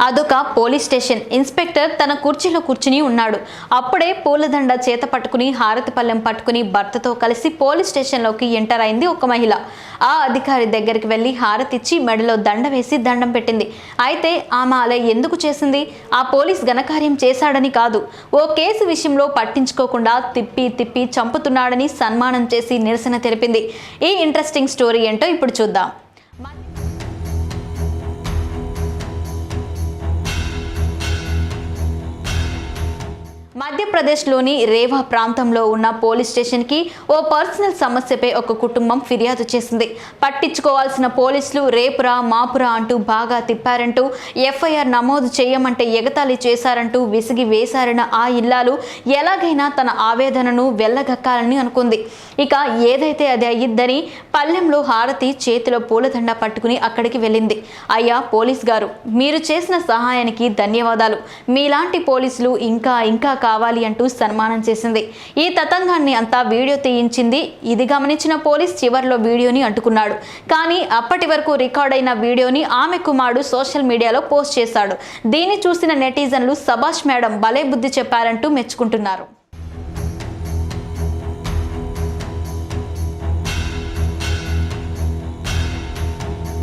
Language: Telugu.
అదొక పోలీస్ స్టేషన్. ఇన్స్పెక్టర్ తన కుర్చీలో కూర్చుని ఉన్నాడు. అప్పుడే పూలదండ చేత పట్టుకుని హారతి పళ్ళెం పట్టుకుని భర్తతో కలిసి పోలీస్ స్టేషన్లోకి ఎంటర్ అయింది ఒక మహిళ. ఆ అధికారి దగ్గరికి వెళ్లి హారతిచ్చి మెడలో దండ వేసి దండం పెట్టింది. అయితే ఆమె అలా ఎందుకు చేసింది? ఆ పోలీస్ ఘనకార్యం చేశాడని కాదు, ఓ కేసు విషయంలో పట్టించుకోకుండా తిప్పి తిప్పి చంపుతున్నాడని సన్మానం చేసి నిరసన తెలిపింది. ఈ ఇంట్రెస్టింగ్ స్టోరీ ఏంటో ఇప్పుడు చూద్దాం. మధ్యప్రదేశ్లోని రేవా ప్రాంతంలో ఉన్న పోలీస్ స్టేషన్కి ఓ పర్సనల్ సమస్యపై ఒక కుటుంబం ఫిర్యాదు చేసింది. పట్టించుకోవాల్సిన పోలీసులు రేపురా మాపురా అంటూ బాగా తిప్పారంటూ, ఎఫ్ఐఆర్ నమోదు చేయమంటే ఎగతాళి చేశారంటూ విసిగి వేశారన్న ఆ ఇల్లాలు ఎలాగైనా తన ఆవేదనను వెళ్ళగక్కాలని అనుకుంది. ఇక ఏదైతే అది అయ్యిద్దని పల్లెంలో హారతి, చేతిలో పూలదండ పట్టుకుని అక్కడికి వెళ్ళింది. అయ్యా పోలీస్ గారు, మీరు చేసిన సహాయానికి ధన్యవాదాలు. మీలాంటి పోలీసులు ఇంకా ఇంకా కావాలి అంటూ సన్మానం చేసింది. ఈ తతంగాన్ని అంతా వీడియో తీయించింది. ఇది గమనించిన పోలీస్ చివర్లో వీడియోని అంటుకున్నాడు. కానీ అప్పటి వరకు రికార్డ్ అయిన వీడియోని ఆమె కుమారుడు సోషల్ మీడియాలో పోస్ట్ చేశాడు. దీన్ని చూసిన నెటిజన్లు సబాష్ మేడం భలే బుద్ధి చెప్పారంటూ మెచ్చుకుంటున్నారు.